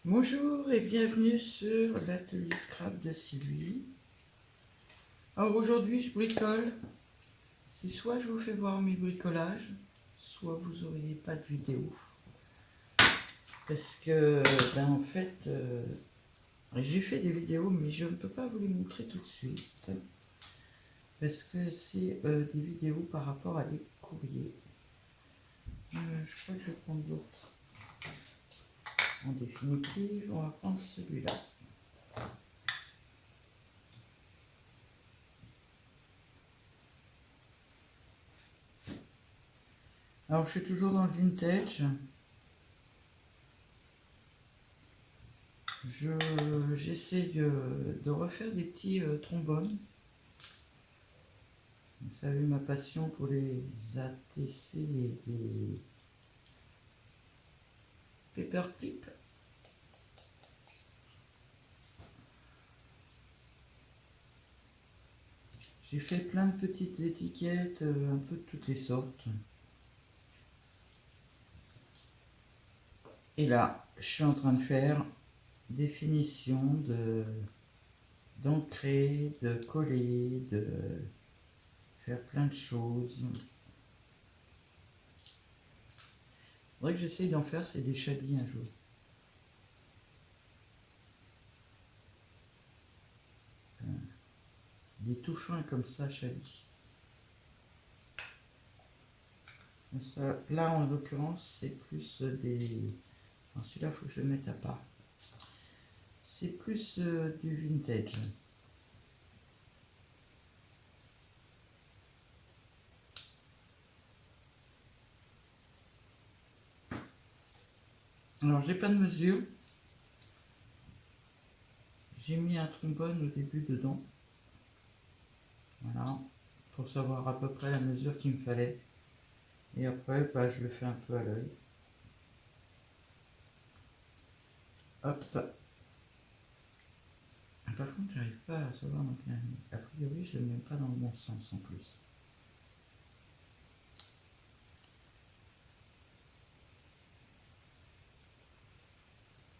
Bonjour et bienvenue sur l'atelier scrap de Sylvie. Alors aujourd'hui je bricole. C'est soit je vous fais voir mes bricolages, soit vous n'auriez pas de vidéo. Parce que en fait j'ai fait des vidéos mais je ne peux pas vous les montrer tout de suite. Parce que c'est des vidéos par rapport à des courriers. Je crois que je vais prendre l'autre. En définitive, on va prendre celui-là. Alors je suis toujours dans le vintage. J'essaie de refaire des petits trombones. Vous savez ma passion pour les ATC et des paperclips. J'ai fait plein de petites étiquettes, un peu de toutes les sortes. Et là, je suis en train de faire des finitions d'ancrer, de coller, de faire plein de choses. Il faudrait que j'essaye d'en faire, c'est des chablis un jour. Des tout fins comme ça, chablis. Ça, là, en l'occurrence, c'est plus des... Enfin, celui-là, il faut que je le mette à part. C'est plus du vintage. Alors, j'ai pas de mesure. J'ai mis un trombone au début dedans. Voilà. Pour savoir à peu près la mesure qu'il me fallait. Et après, je le fais un peu à l'œil. Hop. Par contre, j'arrive pas à savoir. Donc, a priori, je ne le mets pas dans le bon sens en plus.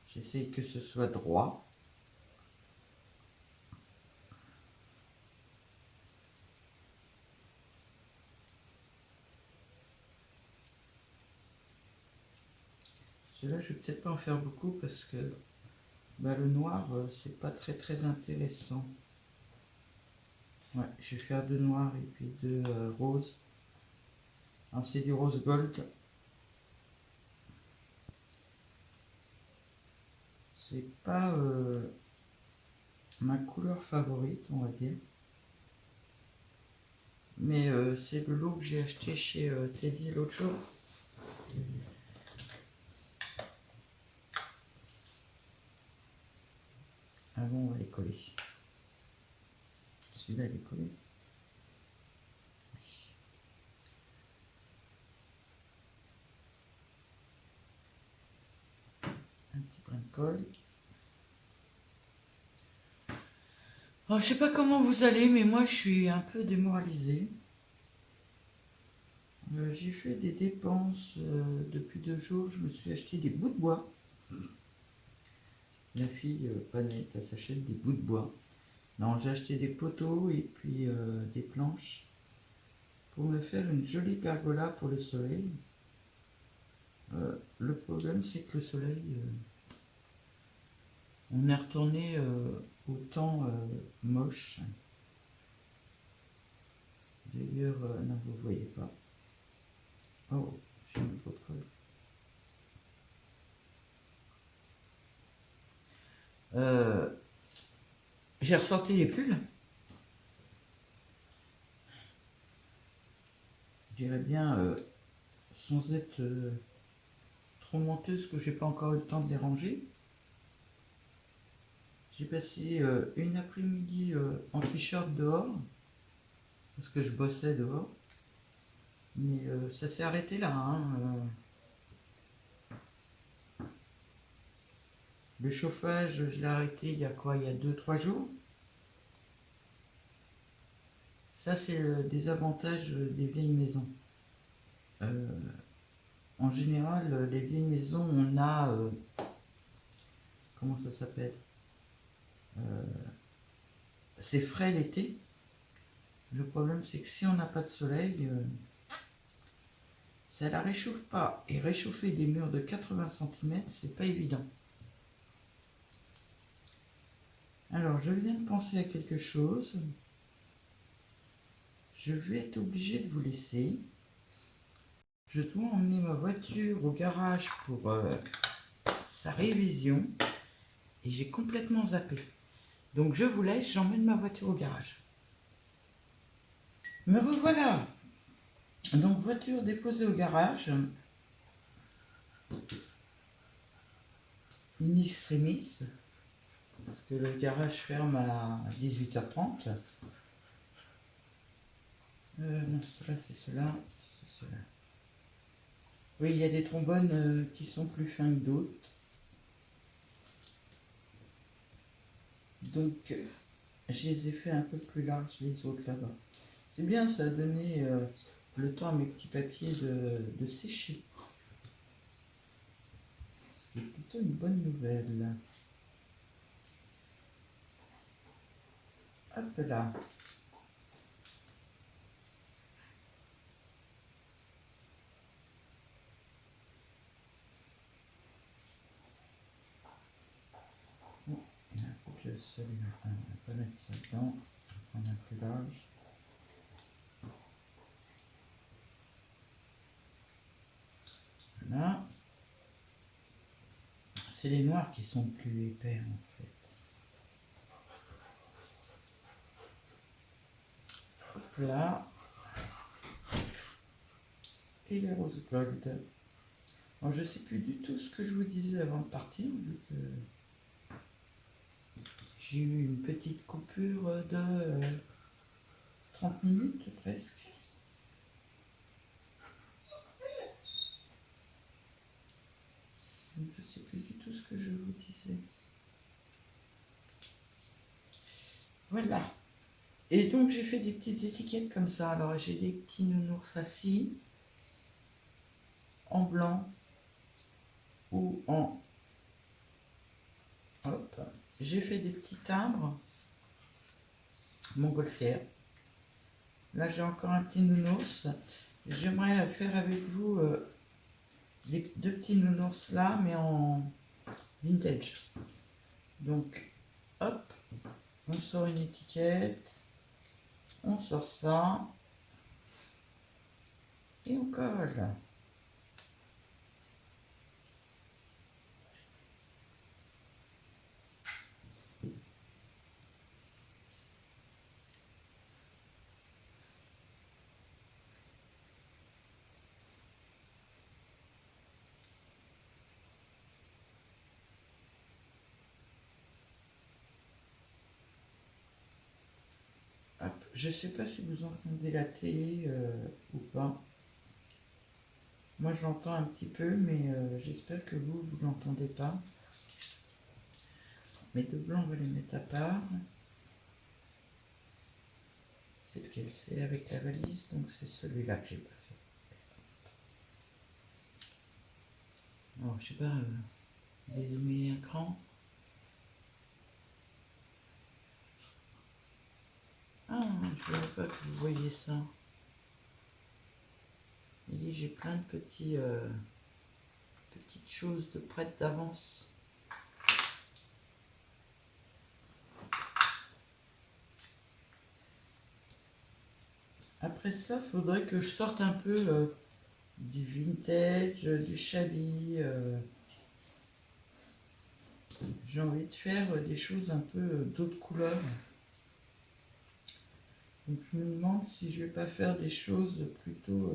J'essaye que ce soit droit. Celui-là, je vais peut-être pas en faire beaucoup parce que le noir, c'est pas très intéressant. Ouais, je vais faire deux noirs et puis deux roses. Alors c'est du rose gold. C'est pas ma couleur favorite, on va dire. Mais c'est le lot que j'ai acheté chez Teddy l'autre jour. Ah bon, on va les coller. Celui-là, il est collé. Un petit brin de colle. Alors, je sais pas comment vous allez, mais moi, je suis un peu démoralisée. J'ai fait des dépenses depuis 2 jours. Je me suis acheté des bouts de bois. La fille, pas nette, elle s'achète des bouts de bois. Non, j'ai acheté des poteaux et puis des planches pour me faire une jolie pergola pour le soleil. Le problème, c'est que le soleil, on est retourné au temps moche. D'ailleurs, non, vous ne voyez pas. Oh, j'ai mis trop de colle. J'ai ressorti les pulls. Je dirais bien, sans être trop menteuse, que j'ai pas encore eu le temps de les ranger. J'ai passé une après-midi en t-shirt dehors, parce que je bossais dehors. Mais ça s'est arrêté là. Hein. Le chauffage, je l'ai arrêté il y a quoi? Il y a 2-3 jours. Ça, c'est le désavantage des vieilles maisons. En général, les vieilles maisons, on a comment ça s'appelle, c'est frais l'été. Le problème, c'est que si on n'a pas de soleil, ça la réchauffe pas. Et réchauffer des murs de 80 cm, c'est pas évident. Alors, je viens de penser à quelque chose. Je vais être obligée de vous laisser. Je dois emmener ma voiture au garage pour sa révision. Et j'ai complètement zappé. Donc, je vous laisse, j'emmène ma voiture au garage. Me revoilà. Donc, voiture déposée au garage. In extremis. Parce que le garage ferme à 18h30. Non, cela c'est cela. C'est cela. Oui, il y a des trombones qui sont plus fins que d'autres. Donc, je les ai fait un peu plus larges les autres là-bas. C'est bien, ça a donné le temps à mes petits papiers de sécher. Ce qui est plutôt une bonne nouvelle. Hop là. Bon, il y a un peu de celui-là. On va pas mettre ça dedans. On va prendre un plus large. Voilà. C'est les noirs qui sont plus épais en fait. Hop là. Et les roses gold. Bon, je ne sais plus du tout ce que je vous disais avant de partir, vu que j'ai eu une petite coupure de 30 minutes presque. Donc, je ne sais plus du tout ce que je vous disais. Voilà. Et donc j'ai fait des petites étiquettes comme ça. Alors j'ai des petits nounours assis en blanc ou en... Hop. J'ai fait des petits timbres montgolfière. Là j'ai encore un petit nounours. J'aimerais faire avec vous les deux petits nounours là, mais en vintage. Donc hop, on sort une étiquette, on sort ça et on colle. Hop. Je sais pas si vous entendez la télé ou pas. Moi j'entends un petit peu, mais j'espère que vous l'entendez pas. Mes deux blancs, on va les mettre à part. C'est lequel? C'est avec la valise, donc c'est celui-là que j'ai pas fait. Alors, je sais pas, dézoomer un cran. Ah, je ne savais pas que vous voyez ça. Et j'ai plein de petites choses de prêtes d'avance. Après ça, il faudrait que je sorte un peu du vintage, du shabby. J'ai envie de faire des choses un peu d'autres couleurs. Donc je me demande si je vais pas faire des choses plutôt...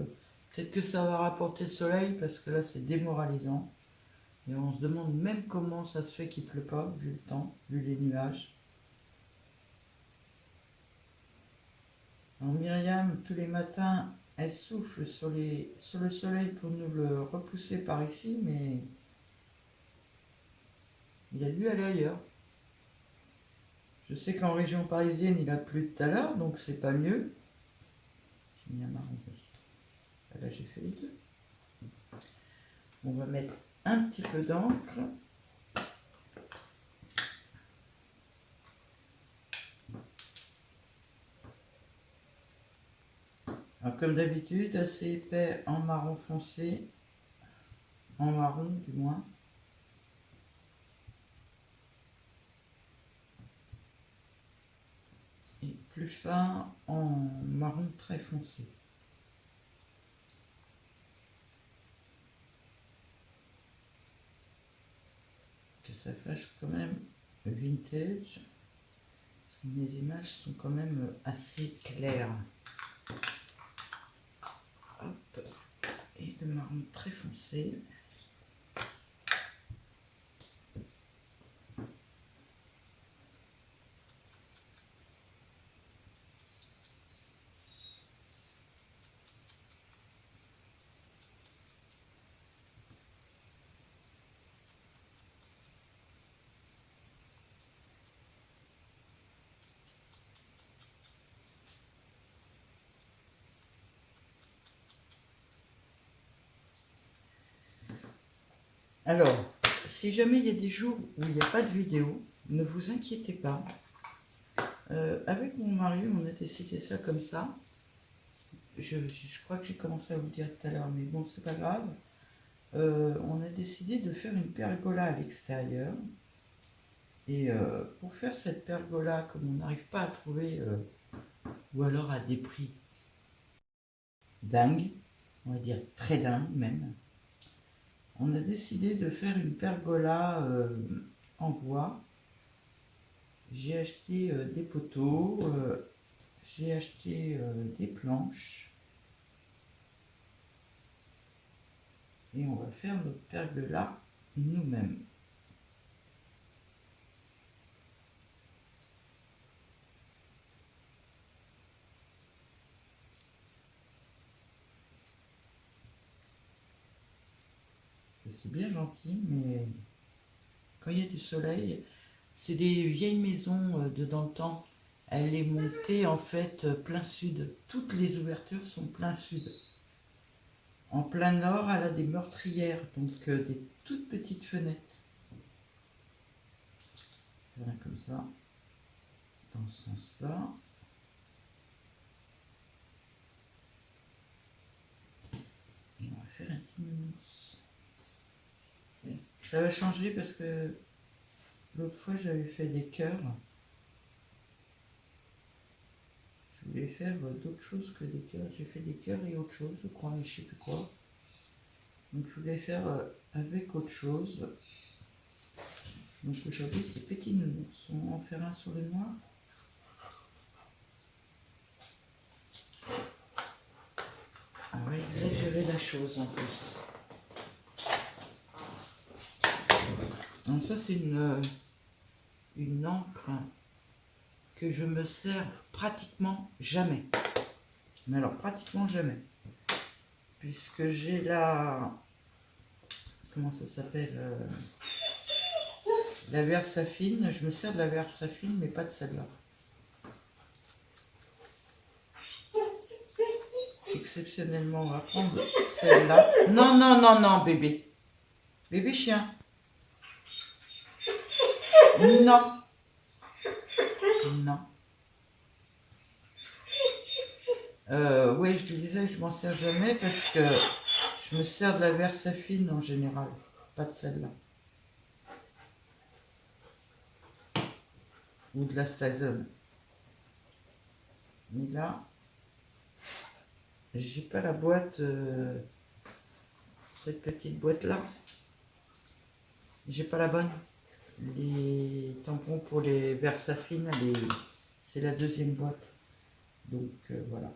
peut-être que ça va rapporter le soleil parce que là c'est démoralisant. Et on se demande même comment ça se fait qu'il pleut pas, vu le temps, vu les nuages. Alors Myriam, tous les matins, elle souffle sur le soleil pour nous le repousser par ici, mais il a dû aller ailleurs. Je sais qu'en région parisienne, il a plu tout à l'heure, donc c'est pas mieux. J'ai mis un marron. Là, j'ai fait les deux. On va mettre un petit peu d'encre. comme d'habitude, assez épais en marron foncé, en marron du moins. Et plus fin en marron très foncé. Que ça fasse quand même vintage. Parce que mes images sont quand même assez claires. Hop. Et le marron très foncé. Alors, si jamais il y a des jours où il n'y a pas de vidéo, ne vous inquiétez pas. Avec mon mari, on a décidé ça comme ça. Je crois que j'ai commencé à vous le dire tout à l'heure, mais bon, c'est pas grave. On a décidé de faire une pergola à l'extérieur. Et pour faire cette pergola, comme on n'arrive pas à trouver, ou alors à des prix dingues, on va dire très dingues même, on a décidé de faire une pergola en bois. J'ai acheté des poteaux, j'ai acheté des planches. Et on va faire notre pergola nous-mêmes. C'est bien gentil, mais quand il y a du soleil, c'est des vieilles maisons de dans le temps. Elle est montée en fait plein sud. Toutes les ouvertures sont plein sud. En plein nord, elle a des meurtrières, donc des toutes petites fenêtres. Voilà, comme ça, dans ce sens-là. Et on va faire un petit mousse. Ça va changer parce que l'autre fois j'avais fait des cœurs. Je voulais faire d'autres choses que des cœurs. J'ai fait des cœurs et autre chose, je crois, mais je sais plus quoi. Donc je voulais faire avec autre chose. Donc aujourd'hui c'est petit nounours. On va en faire un sur le noir. Ah oui, exagérer la chose en plus. Donc ça c'est une encre que je me sers pratiquement jamais. Mais alors pratiquement jamais. Puisque j'ai la... Comment ça s'appelle la Versafine. Je me sers de la Versafine mais pas de celle-là. Exceptionnellement, on va prendre celle-là. Non, non, non, non, bébé. Bébé chien. Non. Non. Oui, je te disais que je m'en sers jamais parce que je me sers de la Versafine en général. Pas de celle-là. Ou de la Stazone. Mais là, j'ai pas la boîte, cette petite boîte-là. J'ai pas la bonne. Les tampons pour les Versafine, c'est la deuxième boîte. Donc voilà.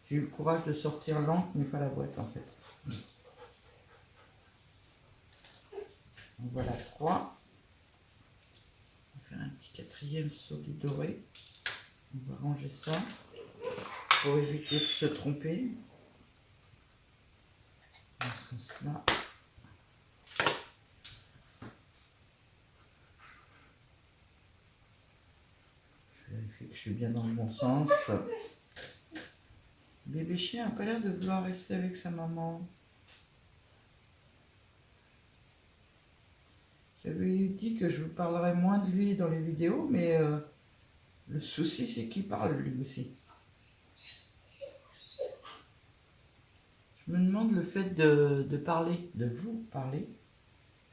J'ai eu le courage de sortir l'encre, mais pas la boîte en fait. Donc voilà 3. On va faire un petit quatrième sur du doré. On va ranger ça pour éviter de se tromper. Dans ce sens-là. Je vérifie que je suis bien dans le bon sens. Bébé chien n'a pas l'air de vouloir rester avec sa maman. J'avais dit que je vous parlerais moins de lui dans les vidéos, mais le souci c'est qu'il parle lui aussi. Je me demande le fait de parler, de vous parler.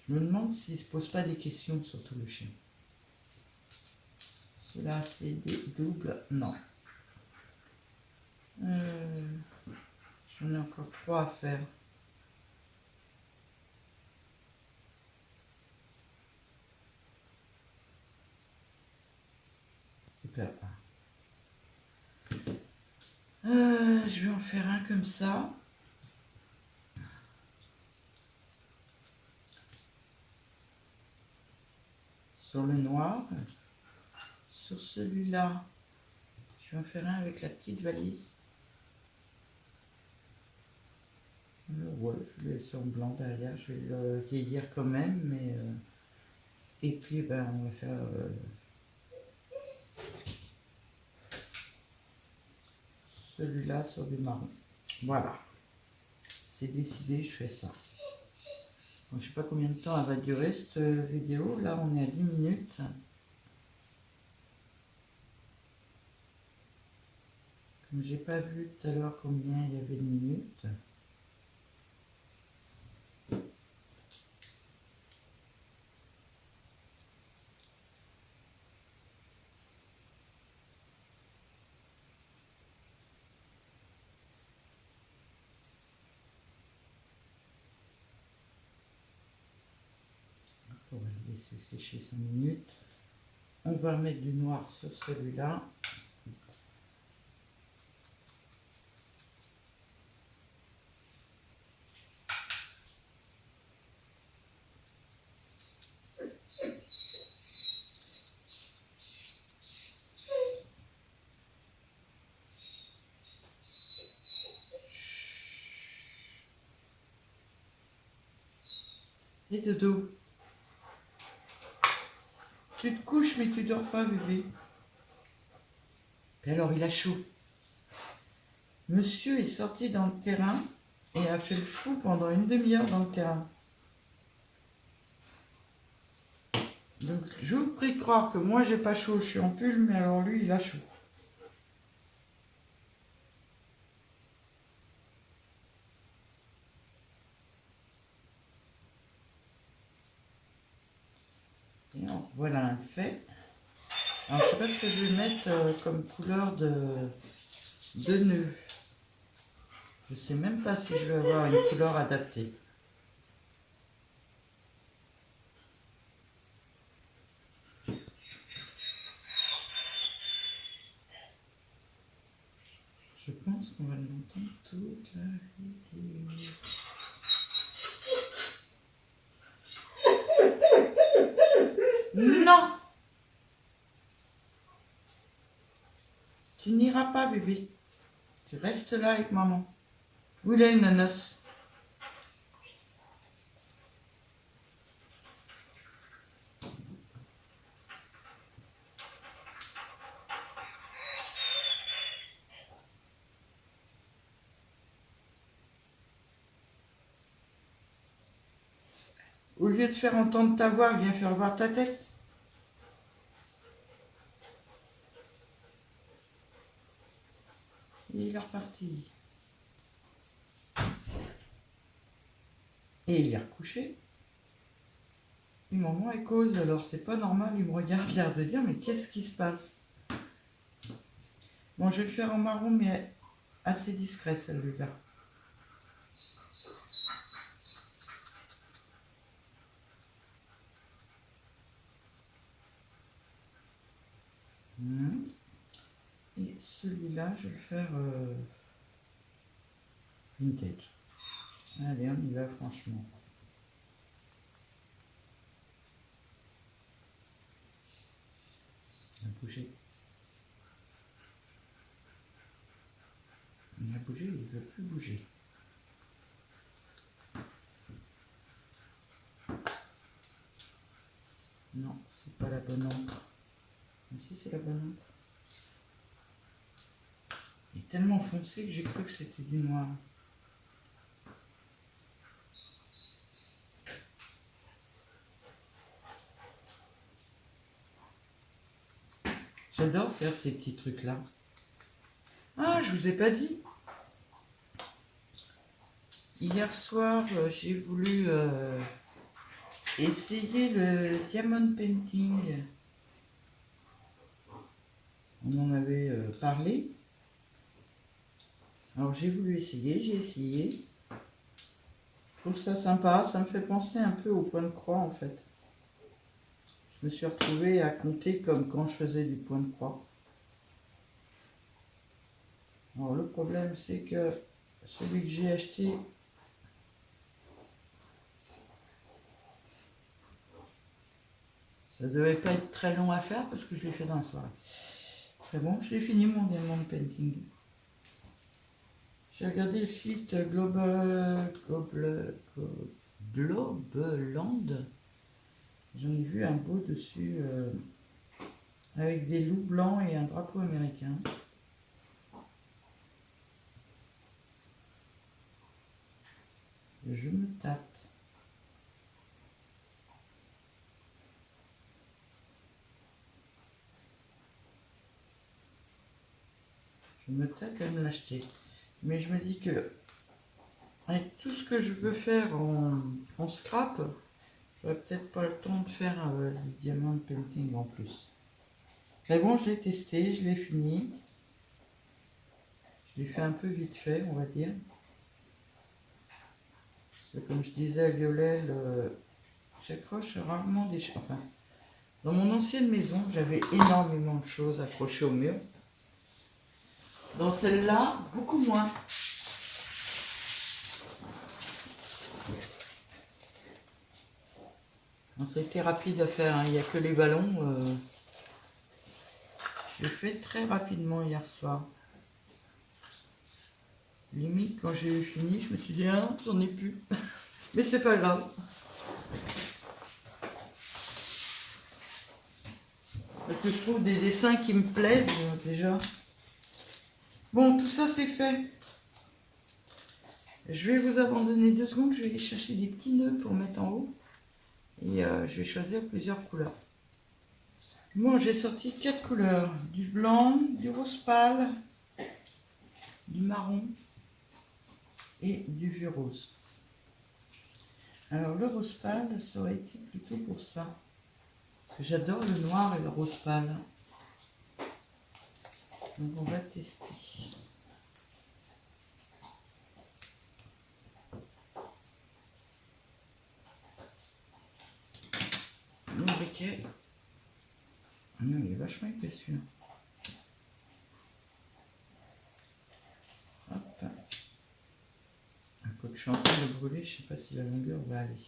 Je me demande s'il ne se pose pas des questions, surtout le chien. Cela, c'est des doubles. Non. J'en ai encore 3 à faire. C'est pas. Je vais en faire un comme ça. Sur le noir. Sur celui-là, je vais en faire un avec la petite valise. Ouais, je vais laisser en blanc derrière. Je vais le vieillir quand même, mais... Et puis, ben, on va faire... celui-là sur du marron. Voilà. C'est décidé, je fais ça. Bon, je sais pas combien de temps elle va durer cette vidéo. Là, on est à 10 minutes. Comme j'ai pas vu tout à l'heure combien il y avait de minutes. On va le laisser sécher 5 minutes. On va mettre du noir sur celui-là. Et dodo, tu te couches mais tu dors pas, bébé. Et alors il a chaud. Monsieur est sorti dans le terrain et a fait le fou pendant une demi-heure dans le terrain. Donc je vous prie de croire que moi j'ai pas chaud, je suis en pull, mais alors lui il a chaud. Et alors, voilà un fait. Alors je sais pas ce que je vais mettre comme couleur de nœud. Je sais même pas si je vais avoir une couleur adaptée. Je pense qu'on va l'entendre toute la vidéo. Non! Tu n'iras pas, bébé. Tu restes là avec maman. Où il est le nanos? Au lieu de faire entendre ta voix, viens faire voir ta tête. Et il est reparti. Et il est recouché. Et maman, elle cause, alors c'est pas normal, il me regarde, l'air de dire, mais qu'est-ce qui se passe? Bon, je vais le faire en marron, mais assez discret, celui-là. Et celui-là, je vais le faire vintage. Allez, on y va franchement. Il a bougé. Il a bougé, il ne veut plus bouger. Non, c'est pas la bonne encre. Mais si, c'est la bonne encre. Il est tellement foncé que j'ai cru que c'était du noir. J'adore faire ces petits trucs-là. Ah, je vous ai pas dit. Hier soir, j'ai voulu essayer le diamond painting. On en avait parlé. Alors j'ai voulu essayer, j'ai essayé. Je trouve ça sympa, ça me fait penser un peu au point de croix en fait. Je me suis retrouvée à compter comme quand je faisais du point de croix. Alors le problème c'est que celui que j'ai acheté, ça devait pas être très long à faire parce que je l'ai fait dans la soirée. Très bon, je l'ai fini mon diamond painting. J'ai regardé le site Globeland. J'en ai vu un beau dessus avec des loups blancs et un drapeau américain. Je me tâte. Je me tâte à me l'acheter. Mais je me dis que avec tout ce que je veux faire en scrap, j'aurais peut-être pas le temps de faire du diamond painting en plus. Mais bon, je l'ai testé, je l'ai fini. Je l'ai fait un peu vite fait, on va dire. Parce que comme je disais à Violel, j'accroche rarement des choses. Enfin, dans mon ancienne maison, j'avais énormément de choses accrochées au mur. Dans celle-là, beaucoup moins. Ça a été rapide à faire, hein. Il n'y a que les ballons. Je l'ai fait très rapidement hier soir. Limite, quand j'ai eu fini, je me suis dit, ah, j'en ai plus. Mais c'est pas grave. Parce que je trouve des dessins qui me plaisent déjà. Bon, tout ça c'est fait. Je vais vous abandonner 2 secondes. Je vais aller chercher des petits nœuds pour mettre en haut. Et je vais choisir plusieurs couleurs. Bon, j'ai sorti 4 couleurs. Du blanc, du rose pâle, du marron et du vieux rose. Alors le rose pâle, ça aurait été plutôt pour ça. Parce que j'adore le noir et le rose pâle. Donc on va tester. Mon briquet. Non, il est vachement épais celui-là. Hop. Quand je suis en train de brûler, je ne sais pas si la longueur va aller.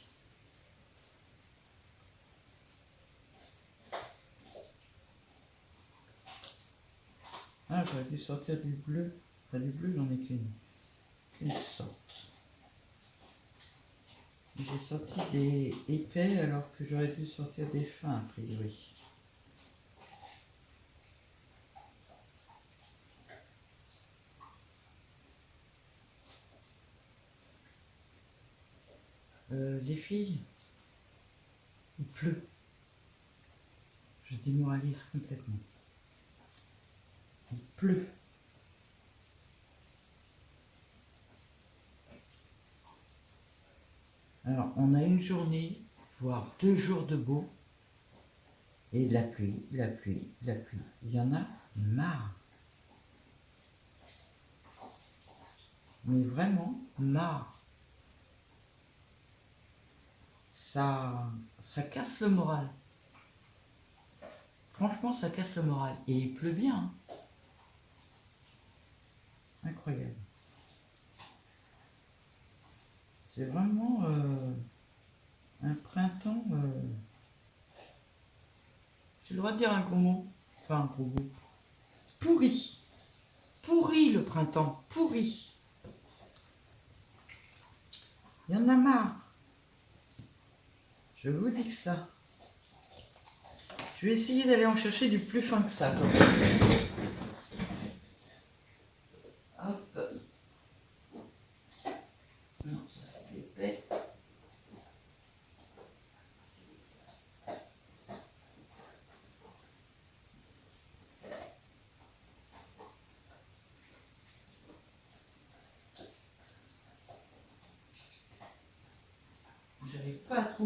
Ah, j'aurais dû sortir du bleu. Enfin, du bleu, j'en ai qu'une sorte. J'ai sorti des épais alors que j'aurais dû sortir des fins, a priori. Les filles, il pleut. Je démoralise complètement. Il pleut. Alors, on a une journée, voire 2 jours de beau, et de la pluie, de la pluie, de la pluie. Il y en a marre. Mais vraiment marre. Ça casse le moral. Franchement, ça casse le moral. Et il pleut bien. Hein. Incroyable. C'est vraiment un printemps... J'ai le droit de dire un gros mot. Enfin, un gros mot. Pourri. Pourri le printemps. Pourri. Il y en a marre. Je vous dis que ça. Je vais essayer d'aller en chercher du plus fin que ça. Hop. Non, ça c'est épais.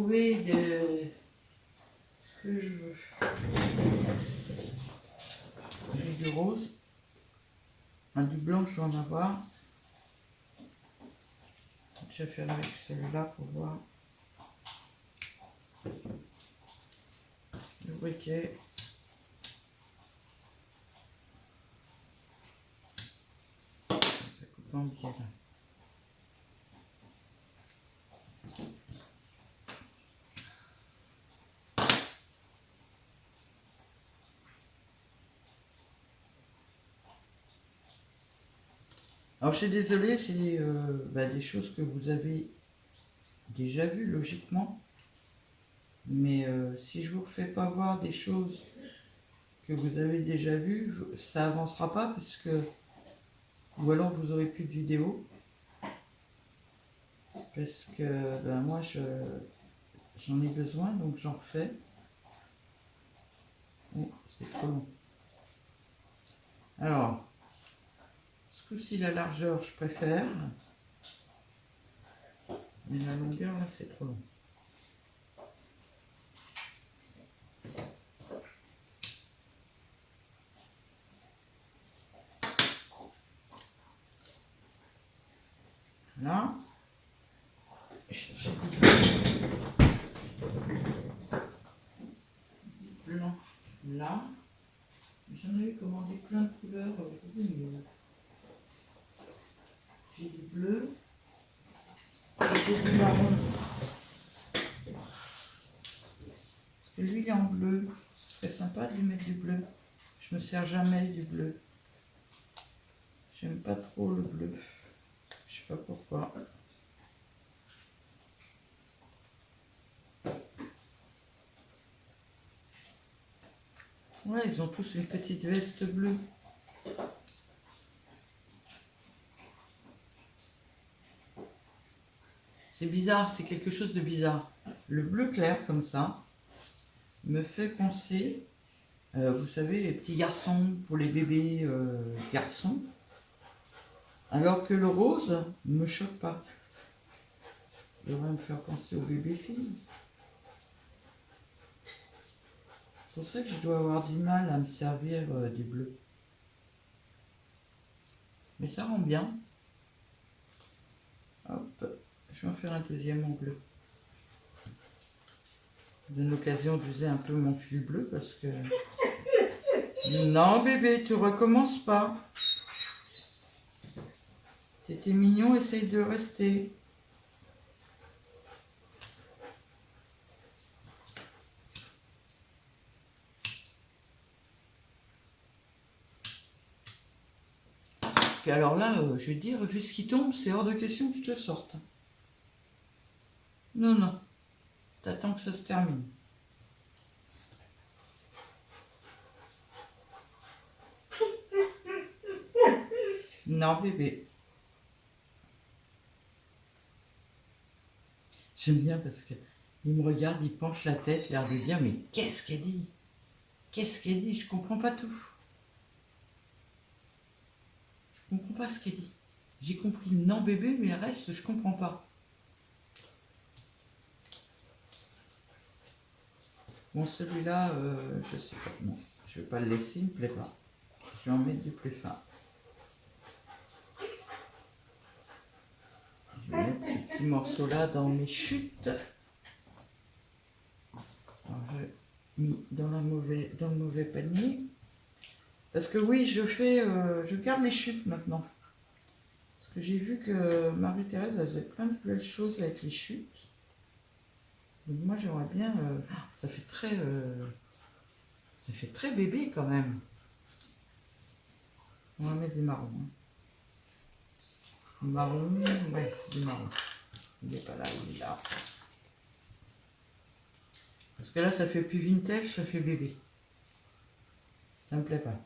trouver ce que je veux. J'ai du rose. Du blanc, je vais en avoir. Je vais faire avec celui-là pour voir le briquet. Ça coupe en biais là. Alors je suis désolée, c'est des choses que vous avez déjà vues logiquement. Mais si je vous refais pas voir des choses que vous avez déjà vues, ça avancera pas parce que... Ou alors vous aurez plus de vidéos. Parce que moi j'en ai besoin, donc j'en refais. Oh, c'est trop long. Alors, ce coup-ci la largeur je préfère. Mais la longueur là c'est trop long. Là, blanc là. J'en ai commandé plein de couleurs. J'ai du bleu et j'ai du marron. Parce que lui il est en bleu. Ce serait sympa de lui mettre du bleu. Je me sers jamais du bleu. J'aime pas trop le bleu. Je sais pas pourquoi. Ouais, ils ont tous une petite veste bleue. C'est bizarre, c'est quelque chose de bizarre. Le bleu clair comme ça me fait penser, vous savez, les petits garçons pour les bébés garçons, alors que le rose ne me choque pas. Il devrait me faire penser aux bébés filles. C'est pour ça que je dois avoir du mal à me servir du bleu. Mais ça rend bien. Hop, je vais en faire un deuxième en bleu. Ça donne l'occasion d'user un peu mon fil bleu parce que... Non bébé, tu recommences pas. T'étais mignon, essaye de rester. Puis alors là, je vais te dire, vu ce qui tombe, c'est hors de question que je te sorte. Non, non. T'attends que ça se termine. Non, bébé. J'aime bien parce que il me regarde, il penche la tête, l'air de dire, mais qu'est-ce qu'elle dit? Qu'est-ce qu'elle dit? Je comprends pas tout. Je comprends pas ce qu'elle dit. J'ai compris non bébé, mais le reste, je comprends pas. Bon, celui-là, je sais pas. Non, je vais pas le laisser, il me plaît pas. Je vais en mettre du plus fin. Je vais mettre ce petit morceau-là dans mes chutes. Alors, je mis dans le mauvais panier. Parce que oui, je garde les chutes maintenant. Parce que j'ai vu que Marie-Thérèse elle faisait plein de belles choses avec les chutes. Donc moi j'aimerais bien... ça fait très bébé quand même. On va mettre du marron. Hein. Du marron, ouais, du marron. Il n'est pas là, il est là. Parce que là ça fait plus vintage, ça fait bébé. Ça me plaît pas.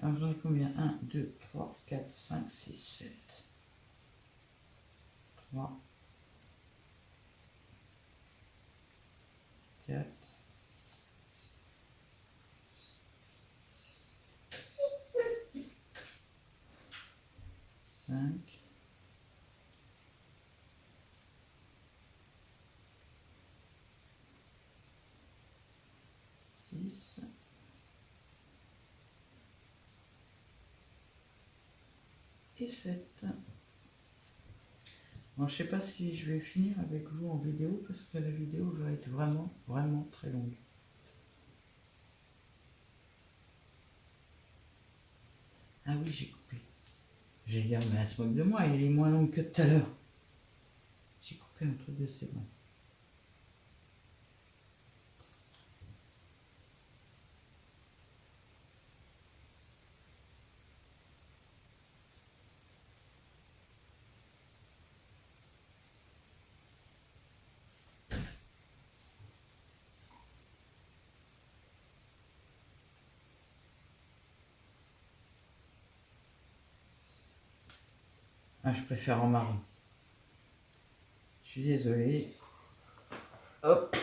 Alors j'en ai combien? 1, 2, 3, 4, 5, 6, 7. 3, 4, 5, 6, et 7. Bon, je sais pas si je vais finir avec vous en vidéo parce que la vidéo va être vraiment très longue. Ah oui, j'ai coupé. J'ai dit, mais elle se moque de moi, elle est moins longue que tout à l'heure. J'ai coupé entre deux segments. Ah, je préfère en marron. Je suis désolée. Hop.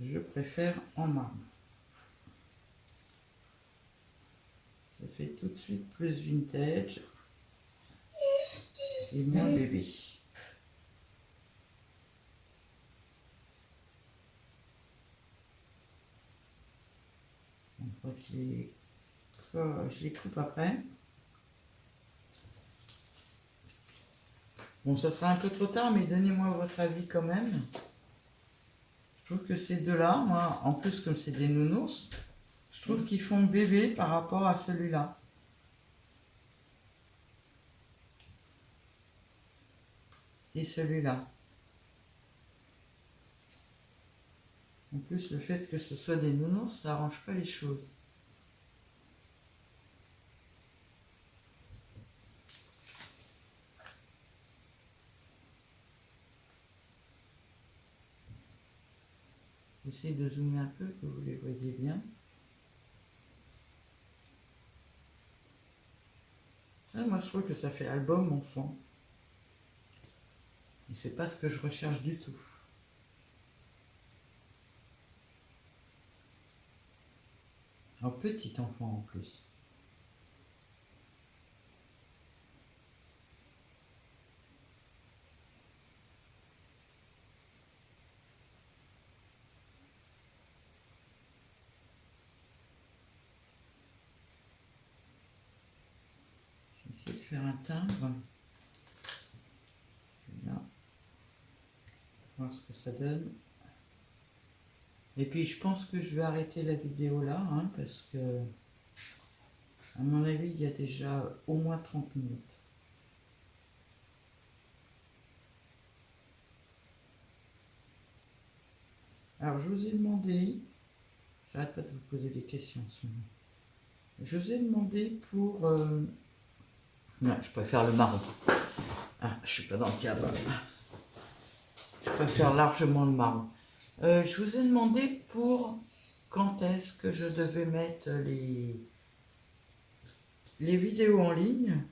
Je préfère en marron. Ça fait tout de suite plus vintage et moins bébé. Donc, je les coupe après. Bon, ça sera un peu trop tard, mais donnez-moi votre avis quand même. Je trouve que ces deux-là, moi, en plus comme c'est des nounours, je trouve qu'ils font bébé par rapport à celui-là. Et celui-là. En plus, le fait que ce soit des nounours, ça arrange pas les choses. J'essaie de zoomer un peu, que vous les voyez bien. Ça, moi, je trouve que ça fait album enfant. Et c'est pas ce que je recherche du tout. Un petit enfant en plus. Je vais essayer de faire un timbre. Là. Voir ce que ça donne. Et puis je pense que je vais arrêter la vidéo là, hein, parce que à mon avis il y a déjà au moins 30 minutes. Alors je vous ai demandé, j'arrête pas de vous poser des questions en ce moment. Je vous ai demandé pour... Non, je préfère le marron. Ah, je suis pas dans le cadre. Je préfère largement le marron. Je vous ai demandé pour quand est-ce que je devais mettre les vidéos en ligne.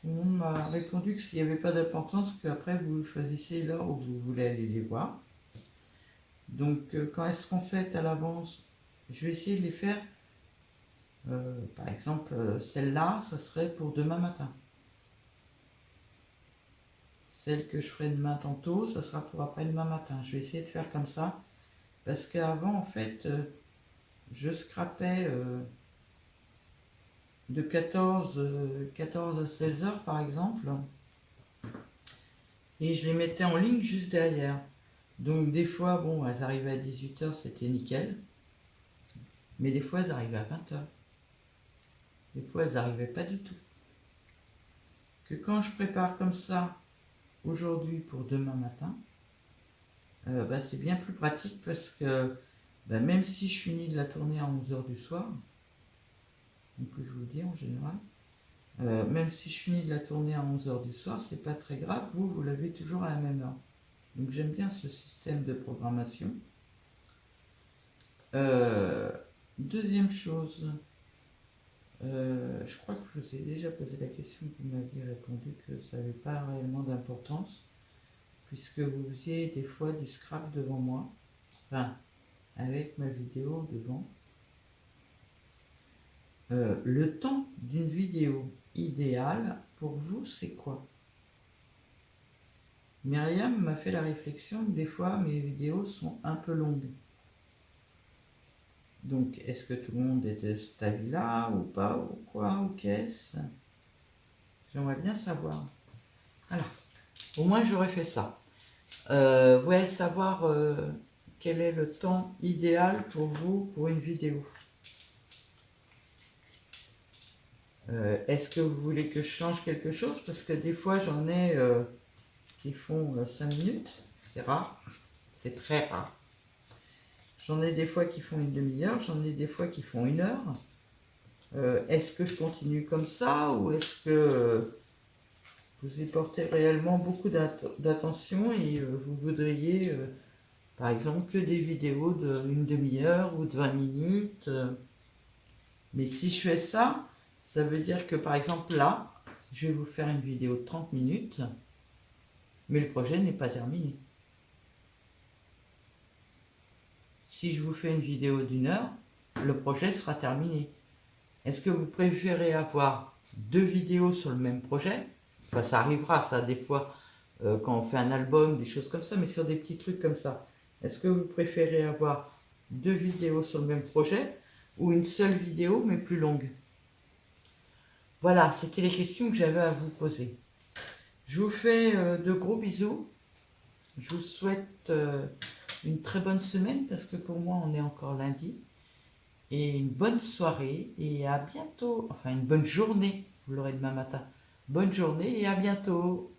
Tout le monde m'a répondu que s'il n'y avait pas d'importance, qu'après vous choisissez l'heure où vous voulez aller les voir. Donc quand est-ce qu'on fait à l'avance? Je vais essayer de les faire. Par exemple, celle-là, ça serait pour demain matin. Celle que je ferai demain tantôt, ça sera pour après-demain matin. Je vais essayer de faire comme ça. Parce qu'avant, en fait, je scrapais de 14 à 16 heures, par exemple. Et je les mettais en ligne juste derrière. Donc des fois, bon, elles arrivaient à 18 heures, c'était nickel. Mais des fois, elles arrivaient à 20 heures. Des fois, elles n'arrivaient pas du tout. Que quand je prépare comme ça, aujourd'hui pour demain matin, bah, c'est bien plus pratique parce que bah, même si je finis de la tourner à 11 heures du soir, donc je vous le dis en général, même si je finis de la tourner à 11 heures du soir, c'est pas très grave, vous l'avez toujours à la même heure. Donc j'aime bien ce système de programmation. Deuxième chose, Je crois que je vous ai déjà posé la question, vous m'aviez répondu que ça n'avait pas réellement d'importance, puisque vous faisiez des fois du scrap devant moi, enfin, avec ma vidéo devant. Le temps d'une vidéo idéale, pour vous, c'est quoi? Myriam m'a fait la réflexion que des fois, mes vidéos sont un peu longues. Donc, est-ce que tout le monde est de cet avis-là ou pas, ou quoi, ou qu'est-ce? J'aimerais bien savoir. Voilà. Au moins, j'aurais fait ça. Ouais, savoir quel est le temps idéal pour vous pour une vidéo. Est-ce que vous voulez que je change quelque chose? Parce que des fois, j'en ai qui font 5 minutes. C'est rare. C'est très rare. J'en ai des fois qui font une demi-heure. J'en ai des fois qui font 1 heure. Est-ce que je continue comme ça ou est-ce que vous y portez réellement beaucoup d'attention et vous voudriez, par exemple, que des vidéos d'une demi-heure ou de 20 minutes mais si je fais ça, ça veut dire que, par exemple, là, je vais vous faire une vidéo de 30 minutes, mais le projet n'est pas terminé. Si je vous fais une vidéo d'1 heure, le projet sera terminé. Est-ce que vous préférez avoir 2 vidéos sur le même projet? Enfin, ça arrivera, ça, des fois, quand on fait un album, des choses comme ça, mais sur des petits trucs comme ça. Est-ce que vous préférez avoir 2 vidéos sur le même projet ou une seule vidéo, mais plus longue? Voilà, c'était les questions que j'avais à vous poser. Je vous fais de gros bisous. Je vous souhaite une très bonne semaine, parce que pour moi, on est encore lundi. Et une bonne soirée, et à bientôt. Enfin, une bonne journée, vous l'aurez demain matin. Bonne journée et à bientôt.